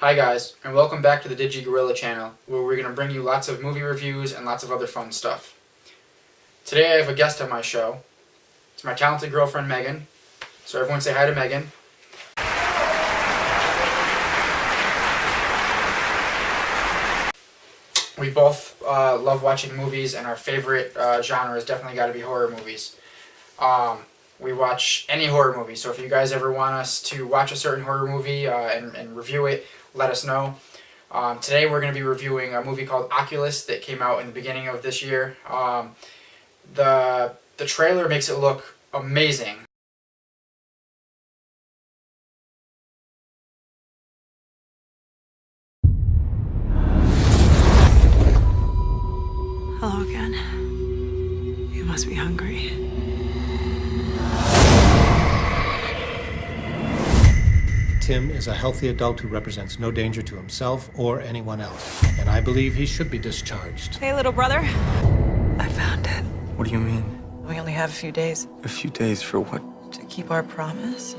Hi guys, and welcome back to the Digi Gorilla channel, where we're going to bring you lots of movie reviews and lots of other fun stuff. Today I have a guest on my show. It's my talented girlfriend Megan. So everyone say hi to Megan. We both love watching movies, and our favorite genre has definitely got to be horror movies. We watch any horror movie, so if you guys ever want us to watch a certain horror movie and review it, let us know. Today we're going to be reviewing a movie called Oculus that came out in the beginning of this year. The trailer makes it look amazing. Hello again. You must be hungry. Tim is a healthy adult who represents no danger to himself or anyone else, and I believe he should be discharged. Hey, little brother. I found it. What do you mean? We only have a few days A few days for what? to keep our promise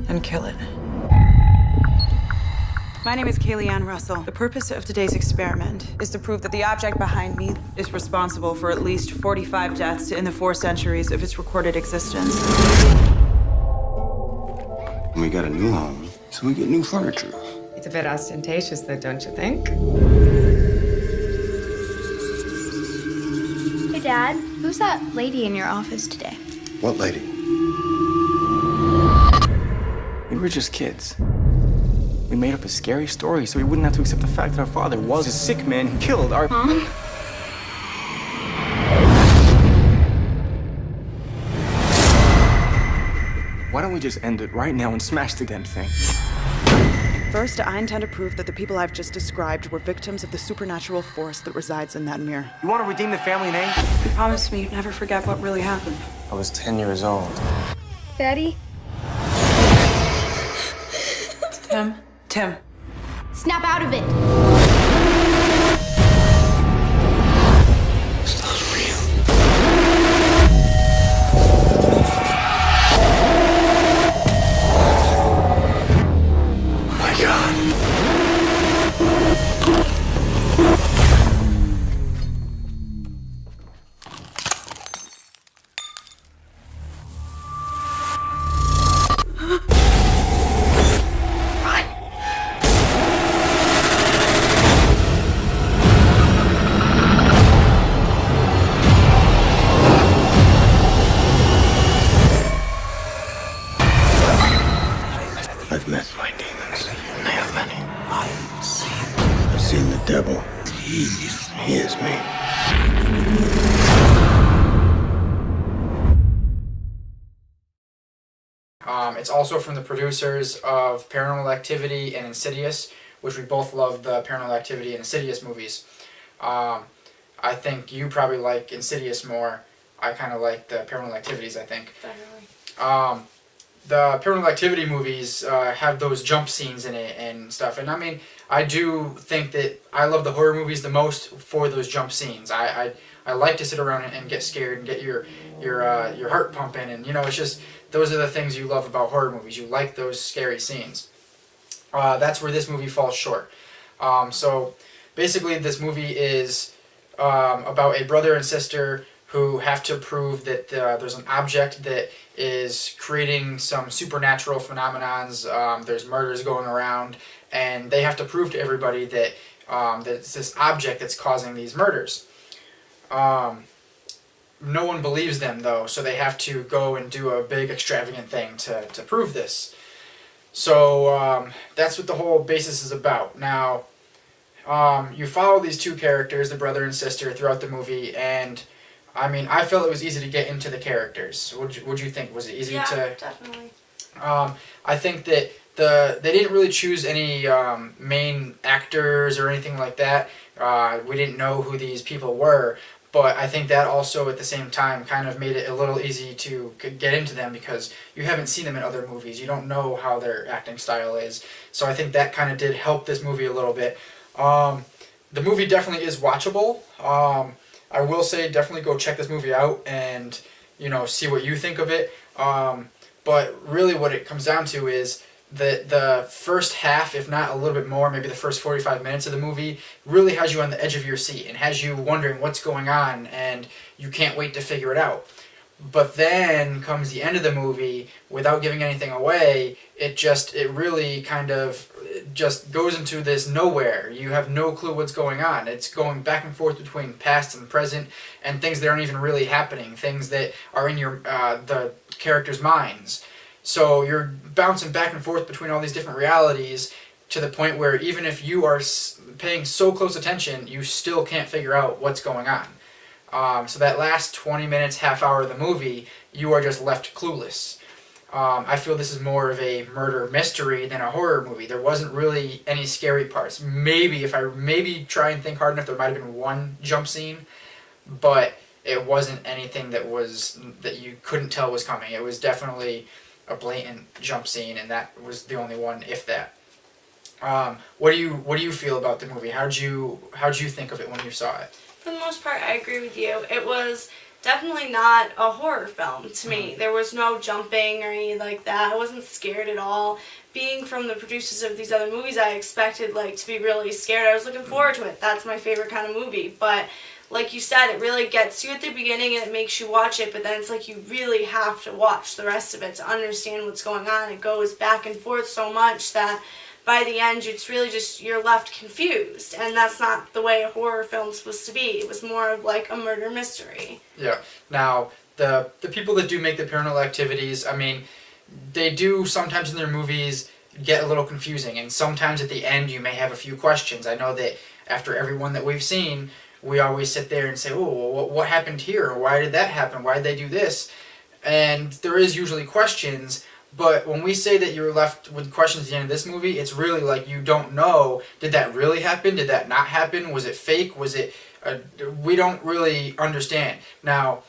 and kill it. My name is Kaylee Ann Russell. The purpose of today's experiment is to prove that the object behind me is responsible for at least 45 deaths in the 4 centuries of its recorded existence. We got a new home, so we get new furniture. It's a bit ostentatious, though, don't you think? Hey, Dad, who's that lady in your office today? What lady? We were just kids. We made up a scary story so we wouldn't have to accept the fact that our father was a sick man who killed our... Mom? Why don't we just end it right now and smash the damn thing? First, I intend to prove that the people I've just described were victims of the supernatural force that resides in that mirror. You want to redeem the family name? You promised me you'd never forget what really happened. I was 10 years old. Daddy? Tim. Snap out of it! It's not real. Oh my God. I've met my demons, and they are many. I've seen the devil. He is me. It's also from the producers of Paranormal Activity and Insidious, which we both love the Paranormal Activity and Insidious movies. I think you probably like Insidious more. I kind of like the Paranormal Activities, I think. Definitely. The Paranormal Activity movies have those jump scenes in it and stuff. And I mean, I do think that I love the horror movies the most for those jump scenes. I like to sit around and get scared and get your heart pumping, and it's just those are the things you love about horror movies. You like those scary scenes. That's where this movie falls short. So basically, this movie is about a brother and sister who have to prove that there's an object that is creating some supernatural phenomenons. There's murders going around, and they have to prove to everybody that it's this object that's causing these murders. No one believes them, though, so they have to go and do a big extravagant thing to prove this. So that's what the whole basis is about. Now, you follow these two characters, the brother and sister, throughout the movie, and I mean, I felt it was easy to get into the characters. What'd you think? Was it easy to... Yeah, definitely. I think that they didn't really choose any main actors or anything like that. We didn't know who these people were, but I think that also at the same time kind of made it a little easy to get into them because you haven't seen them in other movies. You don't know how their acting style is. So I think that kind of did help this movie a little bit. The movie definitely is watchable. I will say definitely go check this movie out and see what you think of it. But really what it comes down to is the first half, if not a little bit more, maybe the first 45 minutes of the movie, really has you on the edge of your seat and has you wondering what's going on, and you can't wait to figure it out. But then comes the end of the movie, without giving anything away, it really kind of just goes into this nowhere. You have no clue what's going on. It's going back and forth between past and present, and things that aren't even really happening, things that are in your the characters' minds. So you're bouncing back and forth between all these different realities to the point where even if you are paying so close attention, you still can't figure out what's going on. So that last 20 minutes, half hour of the movie, you are just left clueless. I feel this is more of a murder mystery than a horror movie. There wasn't really any scary parts. Maybe if I try and think hard enough, there might have been one jump scene, but it wasn't anything that you couldn't tell was coming. It was definitely a blatant jump scene, and that was the only one, if that. What do you feel about the movie? How'd you think of it when you saw it? For the most part, I agree with you. It was definitely not a horror film to me. There was no jumping or anything like that. I wasn't scared at all. Being from the producers of these other movies, I expected to be really scared. I was looking forward to it. That's my favorite kind of movie. But like you said, it really gets you at the beginning and it makes you watch it, but then it's like you really have to watch the rest of it to understand what's going on. It goes back and forth so much that by the end it's really just you're left confused, and that's not the way a horror film's supposed to be. It was more of like a murder mystery. Yeah. Now, the people that do make the Paranormal Activities, I mean, they do sometimes in their movies get a little confusing, and sometimes at the end you may have a few questions. I know that after every one that we've seen, we always sit there and say, oh, well, what happened here? Why did that happen? Why did they do this? And there is usually questions, but when we say that you're left with questions at the end of this movie, it's really like you don't know, did that really happen? Did that not happen? Was it fake? Was it... we don't really understand. Now,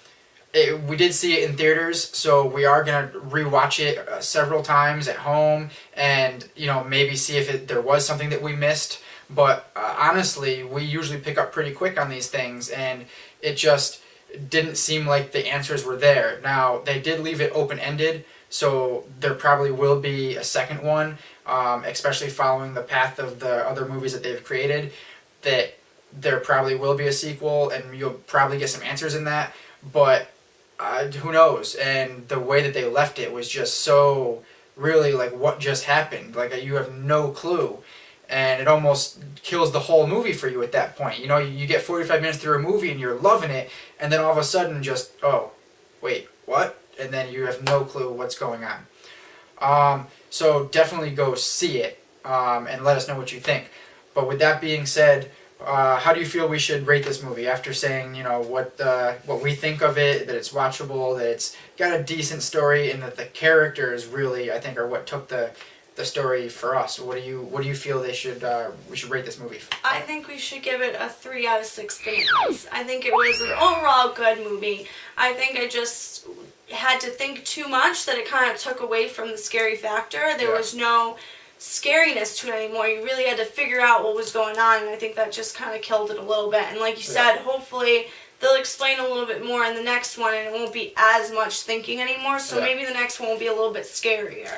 we did see it in theaters, so we are going to rewatch it several times at home and, maybe see if there was something that we missed. But honestly, we usually pick up pretty quick on these things, and it just didn't seem like the answers were there. Now, they did leave it open-ended, so there probably will be a second one, especially following the path of the other movies that they've created, that there probably will be a sequel, and you'll probably get some answers in that, but who knows? And the way that they left it was just so really like, what just happened? Like, you have no clue. And it almost kills the whole movie for you at that point. You get 45 minutes through a movie and you're loving it, and then all of a sudden just, oh, wait, what? And then you have no clue what's going on. So definitely go see it and let us know what you think. But with that being said, how do you feel we should rate this movie after saying, what we think of it, that it's watchable, that it's got a decent story, and that the characters really, I think, are what took the story for us? What do you feel we should rate this movie? I think we should give it a 3 out of 6 bananas. I think it was an overall good movie. I think I just had to think too much, that it kind of took away from the scary factor. There was no scariness to it anymore. You really had to figure out what was going on, and I think that just kind of killed it a little bit. And like you said, hopefully they'll explain a little bit more in the next one, and it won't be as much thinking anymore, so maybe the next one will be a little bit scarier.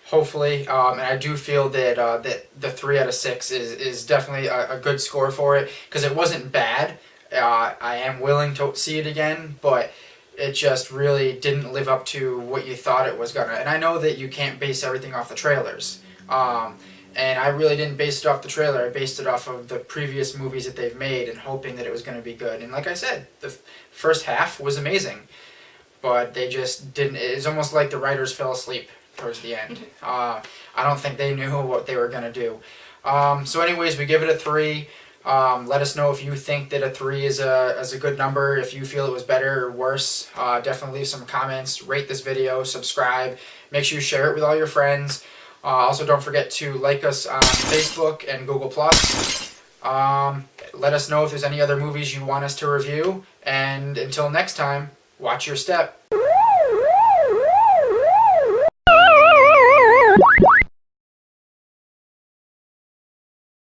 Hopefully, and I do feel that that the 3 out of 6 is definitely a good score for it, because it wasn't bad. I am willing to see it again, but it just really didn't live up to what you thought it was gonna. And I know that you can't base everything off the trailers, and I really didn't base it off the trailer. I based it off of the previous movies that they've made and hoping that it was going to be good. And like I said, the first half was amazing, but they just didn't. It's almost like the writers fell asleep towards the end. I don't think they knew what they were going to do. So anyways, we give it a 3. Let us know if you think that a 3 is a good number, if you feel it was better or worse. Definitely leave some comments, rate this video, subscribe, make sure you share it with all your friends. Also, don't forget to like us on Facebook and Google+. Let us know if there's any other movies you want us to review, and until next time, watch your step.